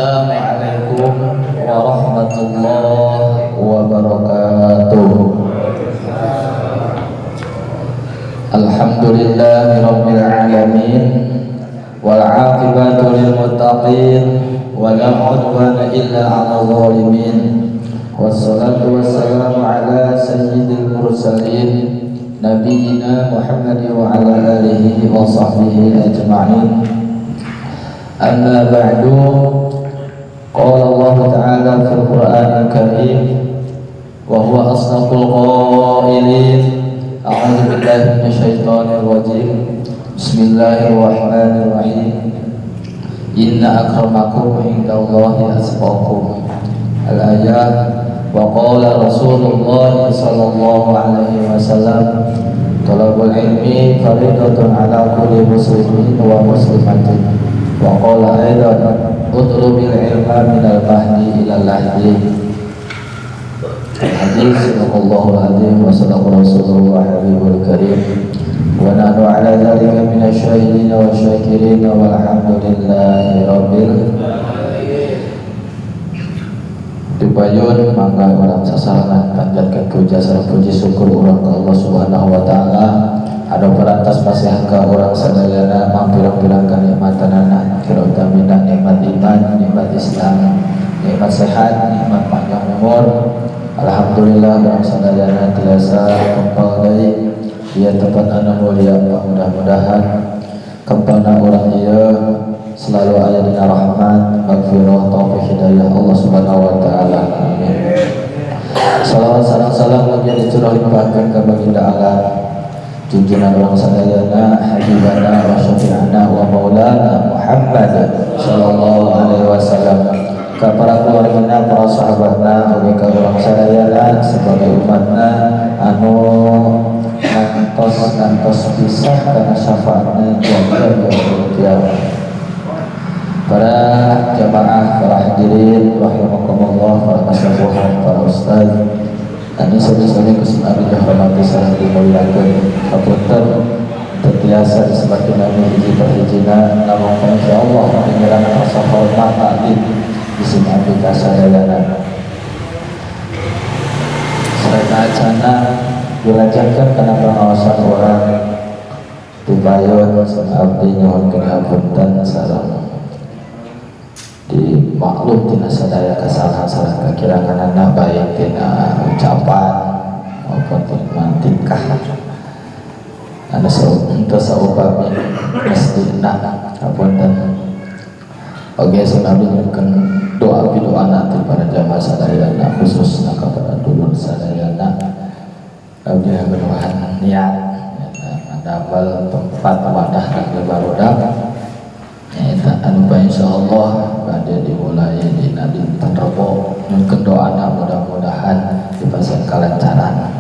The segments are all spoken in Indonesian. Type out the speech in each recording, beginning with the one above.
Assalamualaikum warahmatullahi wabarakatuh. Alhamdulillahirabbil alamin wal 'aqibatu lil muttaqin wa la 'udwana illa 'alal zalimin. Wassalatu wassalamu ala sayyidil mursalin nabiyyina Muhammad wa ala alihi wa sahbihi ajma'in. Amma ba'du. Qala Allah Ta'ala fil Qur'anil Karim wa huwa asdaqul qailin. A'udzu billahi minasyaitonir rajim. Bismillahirrahmanirrahim. Inna akramakum indallahi atqakum. Al-ayat. Wa qala Rasulullah sallallahu alaihi wasallam, talabul ilmi fariidatun ala kulli muslimin wa muslimatin. Wa qala aidan utlubil ilma minal mahdi ilal lahdi. Hadis Allahul azim wa sadaqa rasulullah habibul karim wa nahnu ala dzalika minasyahidin wa syakirin walhamdulillahi rabbil Dipayun mangga orang sasarangan panjatkan puja sareng puji syukur urang ka Allah Subhanahu wa taala anu perantas pasih ka urang sadayana mampirang-pirang kanikmatanana kira utamina nikmat iman, nikmat Islam, nikmat sehat, nikmat panjang umur. Alhamdulillah urang sadayana tiasa kempal deui ieu tempat anu mulia. Mudah-mudahan kempalna urang ieu selalu aya dina rahmat, maghfirah, taufik, hidayah Allah Subhanahu wa taala. Amin. Salawat salam mugia dicurah limpahkeun ka baginda alam junjungan orang sadayana habibana wa syafi'ana wa maulana Muhammad sallallahu alaihi wasallam, ka para keluargana, para sahabatna, ugi ka urang sadayana sebagai umatna anu ngantos pisah kana syafaatna jaga yaumul qiyamah. Para jamaah, para hadirin rahimakumullah, para masyayikh, para ustaz, anu sabi-sabi kusumari dihormati sareng dimuliakeun. Kapunten tetiasa disebutkeun nami hiji per hijina namun insyaallah pengiran rasa hormat takdim isim abdi ka sadayana. Sareng acana dilancarkan kana pangaosan urang dipayun sareng abdi nyuhunkeun hapunten sareng dimaklum tina sadaya kesalahan sareng kakiranganna baik tina ucapan maupun tina tingkah anu saupami mestina hapunten. Oge sunabi nyuhunkeun doa pidoana ti para jamaah sadayana khususna kepada dulur sadayana abdi ngadoahan niat ngadamel tempat wadah kangge barudak nyaeta anu insyaallah bade dimulai dina dinten Rebo. Nyuhunkeun doana mudah-mudahan dipasang kalancaran.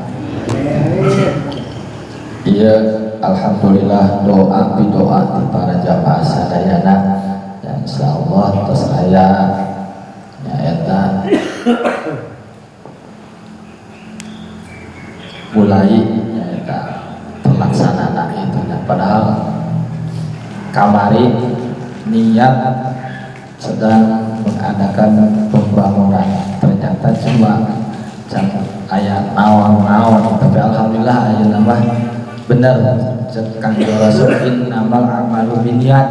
Iya, alhamdulillah doa bidoa di para jamaah sadayana yang insyaallah tos aya nyaeta mulai nyaeta pelaksanaan itu. Padahal kamari niat sedang mengadakan pembangunan, ternyata cuma aya naon-naon, tapi alhamdulillah aya nama bener cek Kang Rasul innamal a'malu binniyat.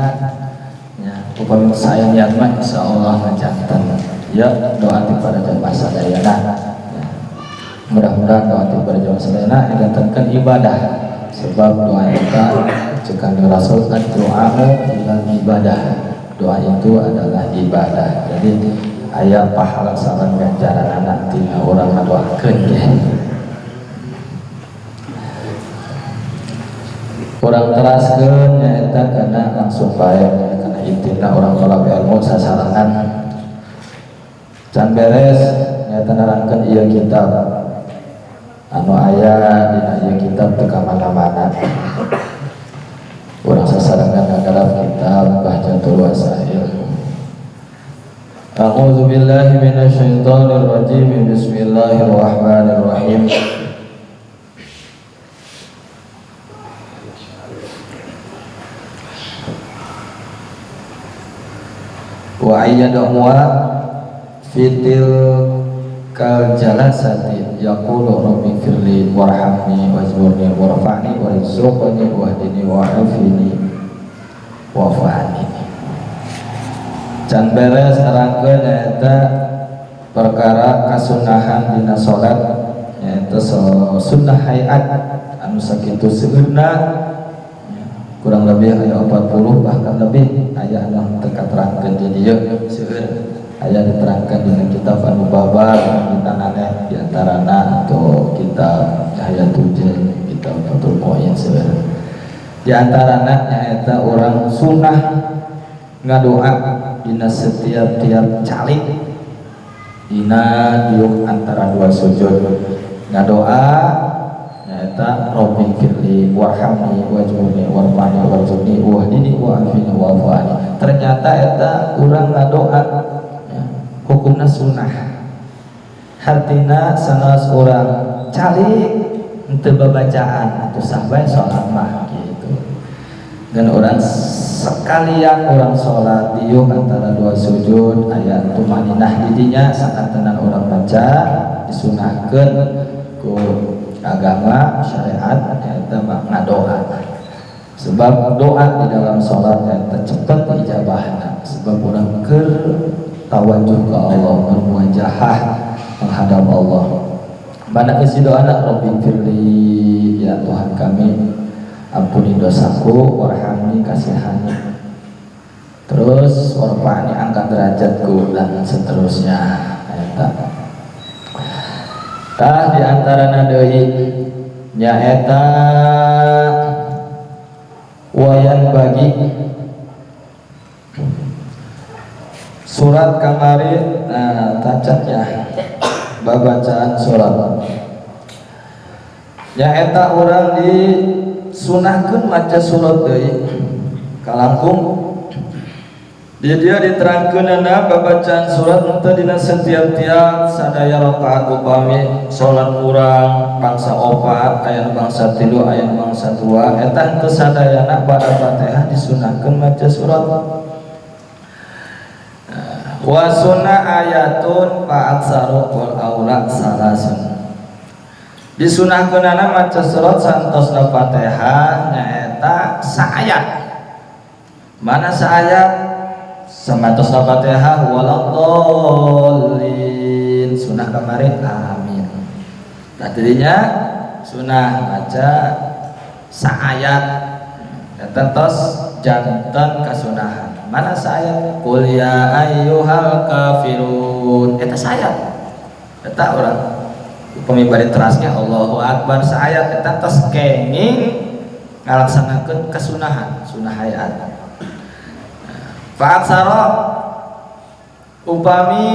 Ya, upami saya niat mah insyaallah ngajanten. Ya, doa ti para jamaah sadayana. Ya, mudah-mudahan doa ti para jamaah sadayana ngajantenkeun ibadah. Sebab doa kita cek Kang Rasul ad-du'a'u ilal ibadah. Doa itu adalah ibadah. Jadi aya pahala sareng ganjaran anak tina urang ngadoakeun ge. Urang teraskeun nyaeta kana langsung bae kana intina urang tolak ilmu sasarangan. Can beres nyaeta nerangkeun ieu kitab anu aya dina ieu kitab teu ka mana-mana. Urang sasarangan adalah kitab Bahjatul Wasail. A'udzu billahi minasyaitonir rajim. Bismillahirrahmanirrahim. wa ayyadahwa fitil kal jalasati yaqulu rabbi firli warhamni wajburni warfa'ni warzuqni wahdini wa'afini wa'fa'ni. Can beres nerangkeun nyaeta perkara kasunahan dina salat nyaeta sunnah hayat anu sakitu seueurna kurang lebih aya 40 bahkan lebih aya anu teu katerangkeun di dieu seueur aya diterangkan dengan kitab anu babar kita nana di antarana atau kitab Hayatul Jin kitab Fathul Mu'in seueur di antarana nyaeta orang sunnah ngadoa dina setiap calik dina diuk antara dua sujud ngadoa nyaeta Rabbi firli warhamni wajburni warfa'ni warzuqni wahdini wa'afini wa'afani. Ternyata eta urang ngadoa ya, hukumna sunnah hartina sanes urang calik henteu babacaan atau sampai sholat mah gitu. Dan orang sekalian orang sholat diuk antara dua sujud ayat tumaninah didinya sakantenan orang baca disunahkeun ku agama syariat eta ngadoa sebab doa di dalam sholat eta cepet ijabahna sebab orang keur tawajuh ke Allah bermuajahah menghadap Allah. Mana isi doana Rabbi firli ya Tuhan kami ampuni dosaku warhamni kasihani terus warfa'ni angkat derajatku dan seterusnya eta tah di antarana deui nyaeta wayan bagi surat kamari tacatnya babacaan surat nyaeta urang di sunahkeun maca surat deui kalangkung dia diterangkeunana babacaan surat teh dina setiap sadaya rakaat upami salat urang bangsa 4 aya nu bangsa 3 aya nu bangsa 2 eta henteu sadayana pada Fatihah disunahkeun maca surat wa sunnah ayatun fa aksaru wal aula salasun disunahkeunana maca surat santosna Fatihah nyaeta saayat. Mana saayat? Samatosna Fatihah waladhdallin sunah kemarin amin. Tadinya sunah maca saayat eta tos janten kasunahan. Mana saayat? Qul ya ayyuhal kafirun eta saayat. Eta urang pemibari terasnya Allahu Akbar saayat eta tos kenging ngalaksanakeun kasunahan sunah hayat. Fa'aksara upami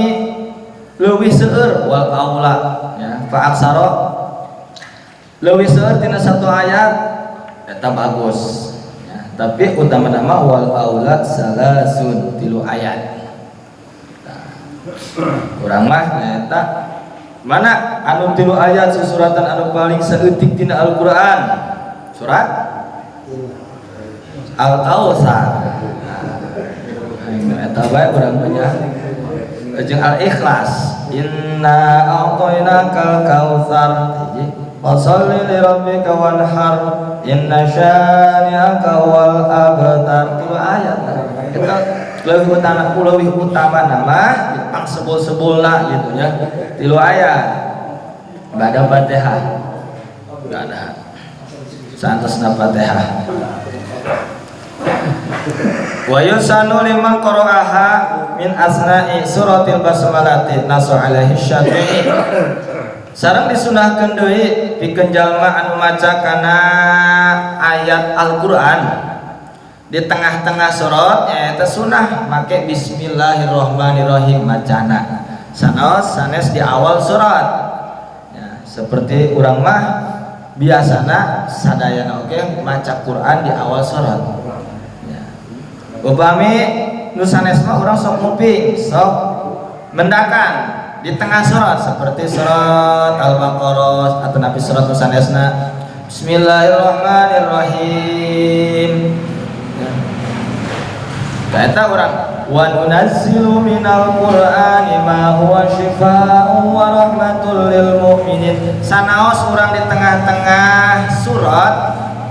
leuwih seueur wal aula ya fa'aksara leuwih seueur tina satu ayat eta bagus ya, tapi utama nama wal aula salasun 3 ayat. Urang mah eta mana anu 3 ayat susuratan anu paling saeutik tina Al-Qur'an surat Al-Kautsar eta bae urang banyak jeung Al-Ikhlas inna a'tainakal kautsar fasholli li rabbika wanhar inna syani'aka wal abtar 3 ayat eta leuwih utama nama pang sebul-sebulna gitu nya 3 ayat bada Fatihah enggak ada santosna Fatihah. Wa yusanu liman qara'aha min asna'i suratil basmalati nasu alaihi syafi'i sareng disunahkeun deui pikeun jalma anu maca kana ayat Al-Qur'an di tengah-tengah surat eta sunah make bismillahirrahmanirrahim macana sanes di awal surat ya, seperti urang mah biasana sadayana oge maca Quran di awal surat. Upami nusanesma orang sok nguping, sok mendakan di tengah surat seperti surat Al-Baqarah atau nabi surat nusanesna Bismillahirrahmanirrahim. Eta urang wa nunazzilu minal qur'ani ma huwa syifaa'un wa rahmatul lil mu'minin. Sanaos urang di tengah-tengah surat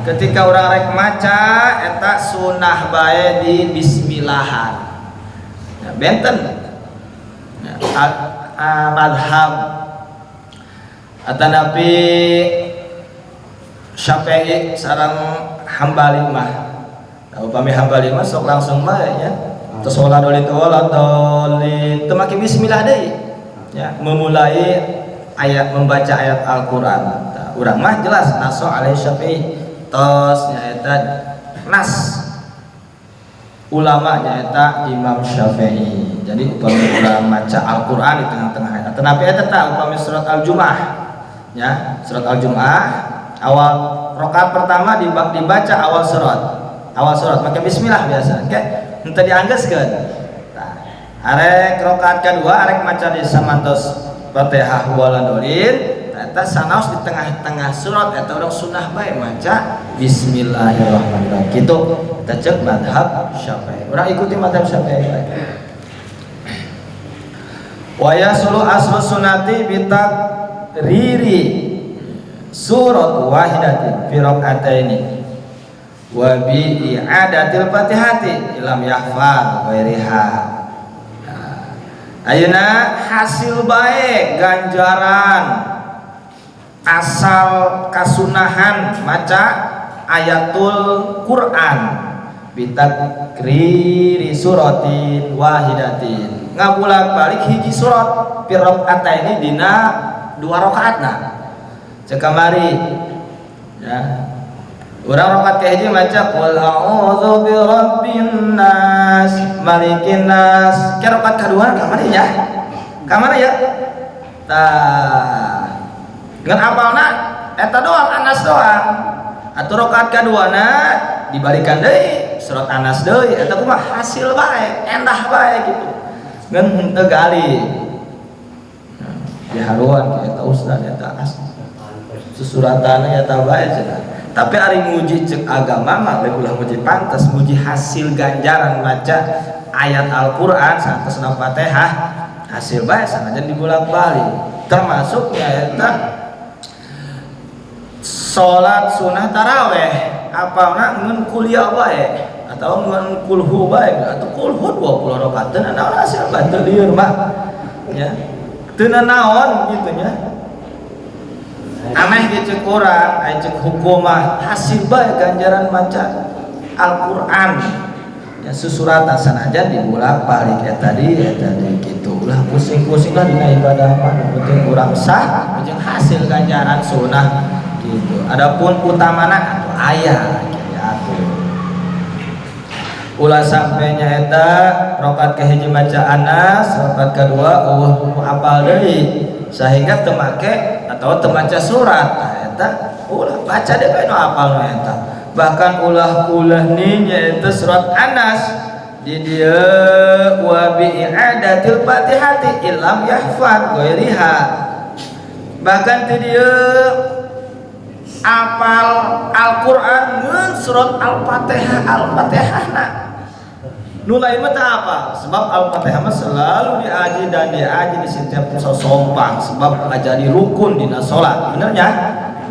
ketika urang rek maca eta sunah bae di bismillahan. Ya, benten ya, madhab atanapi Syafi'i sareng Hambali mah. Upami Hambali mah sok langsung bae nya. Terus wala dolin teu make bismillah deui. Ya, memulai ayat membaca ayat Al-Qur'an. Urang mah jelas naso alaihi Syafi'i. Tos nyaeta nas ulama nyaeta Imam Syafi'i. Jadi upami urang maca Al-Qur'an di tengah-tengah ayat. Tetapi eta tah upami surat Al-Jumu'ah. Ya, surat Al-Jumu'ah awal rakaat pertama dibaca awal surat pakai bismillah biasa oke henteu dianggeuskeun. Tah arek rakaat kedua arek maca di samantos Fatihah wala dolin eta sanaos di tengah-tengah surat eta urang sunah bae maca bismillahirrahmanirrahim kitu eta ceuk mazhab Syafi'i urang ikuti mazhab Syafi'i. Wa yasulu aslu sunati riri surat wahidatin fi rakaataini wa bi i'adatil fatihati ilam yahfad ghairiha. Ayeuna hasil bae ganjaran asal kasunahan maca ayatul Quran bitakriri suratin wahidatin ngabulak-balik hiji surat fi rakaataini dina dua rakaatna. Cekamari ya urang rakaat kahiji maca qul a'udzu birabbin nas malikin nas ke rakaat kadua kamari ya ya tah ngan apalna eta doang Anas doang atuh rakaat kaduana dibalikan deui surat Anas deui eta kumaha hasil bae endah bae gitu ngan henteu gali diharuan eta ustaz eta asli susuratannya ya tabae cenah. Tapi ari muji cek agama mah ulah muji pantas muji hasil ganjaran maca ayat Al-Qur'an saantosna Fatihah hasil bae sanajan dibolak-balik termasuk nyaeta salat sunah tarawih apana ngeun kuliah bae atau ngeun kulhu bae atau kulhu 20 rakaat teu naon hasil bae teu lieur mah ya teu naon kitu nya. Aneh gitu kurang, cek hukumah hasil bae ganjaran maca Al-Qur'an. Ya susuratan sanajan dibolak-balik tadi gitu. Ulah pusing-pusing lah dina ibadah mah penting kurang sah jeung hasil ganjaran sunah gitu. Adapun utamana atuh aya atuh. Ulah sampainya eta rakaat kahiji maca Anas, rakaat kadua apal deui sehingga teu make atau temaca surat eta ulah baca deh bae nu apal eta bahkan ulah nih nyaeta surat Anas di dieu wa bi i'adatil fatihati illam yahfad ghairiha bahkan di dieu apal Al-Qur'an ngeun surat Al-Fatihahna nu lain mah teh apa? Sebab Al-Fatihah mah selalu diaji di setiap sosompang sebab ngajadi rukun dina salat. Bener nya?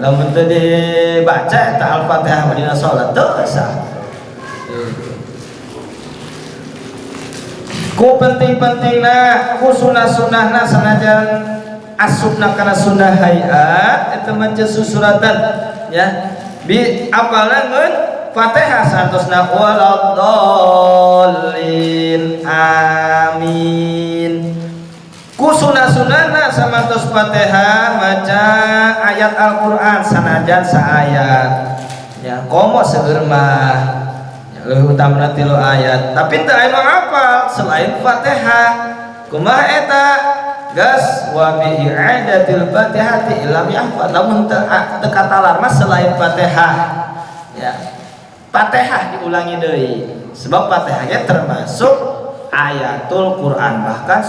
Lamun teu dibaca eta Al-Fatihah dina salat teu sah. Ku penting-pentingna ku sunah-sunahna sanajan asupna kana sunah hayat eta maca susuratan ya. Bi apalna ngeun Fatihah santosna waladdallin amin. Ku sunah-sunahna samantos Fatihah maca ayat Al-Qur'an sanajan saayat. Ya komo seueur mah. Ya leuwih utamana 3 ayat. Tapi teu aya apa selain Fatihah. Kumaha eta? Gas wa bi i'adatil Fatihati illam yahfad. Lamun teu katalar mah selain Fatihah. Ya. Fatihah diulangi deui sebab Fatihahnya termasuk ayatul Quran bahkan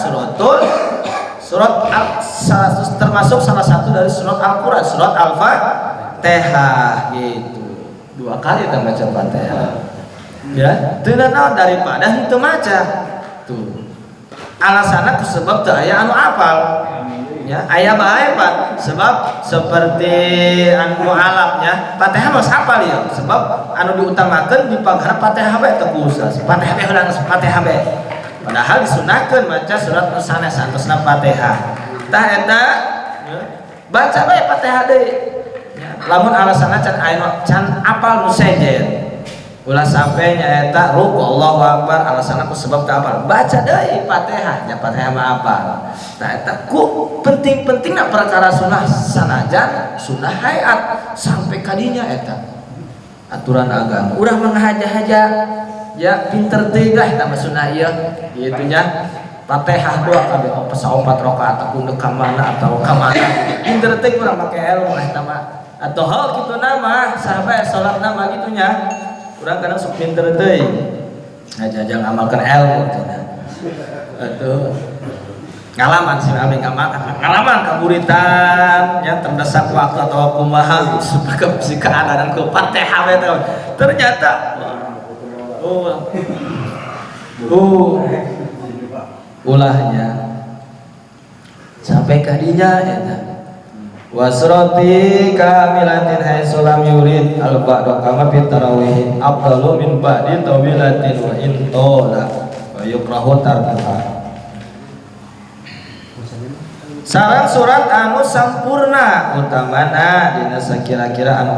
termasuk salah satu dari surat Al-Quran surat Al-Fatihah gitu 2 kali kita baca Fatihah Ya, teu naon daripada henteu maca. Tuh. Alasanna sebab teu aya anu apal. Ya, aya bae Pak. Sebab seperti anu mualafnya, Fatihah mah hafal ya. Sebab anu diutamakeun di pagara Fatihah bae teu kusa. Fatihah bae ulang Fatihah bae. Padahal disunahkeun maca surat nu sanes santosna Fatihah. Tah eta baca bae Fatihah deui. Ya, lamun alasanna can apal nu sejen. Ulah sampai nyaeta ruku Allahu Akbar alasan aku sebab tak apal baca deui Fatihah nya Fatihah mah apal tah eta ku penting-pentingna perkara sunah sanajan sunah hayat sampai kadinya eta aturan agama urang menghaja-haja ya pinter teh eta mah sunah ieu kitu nya Fatihah doa kabeh pasaopat rakaat aku neuk ka mana atau ka mana pinter teh urang make ilmu eta mah atau hal kitu nama sahabat salat nama kitu nya urang kadang sok pinter teh ngajajang ngamalkan ilmu atuh ngalaman sih abdi ngalaman kaburitan nya terdesak waktu atau kumaha supaya kebiasaan dan ku Fatihah we ternyata ulahnya sampai kadinya eta wasroti kamilatin haitsulam yurid al-ba'da kama fit tarawih afdalu min ba'di tawilatin wa in tola wa yukrahu tarkuha sareng surat anu sampurna utamana dina sakira-kira anu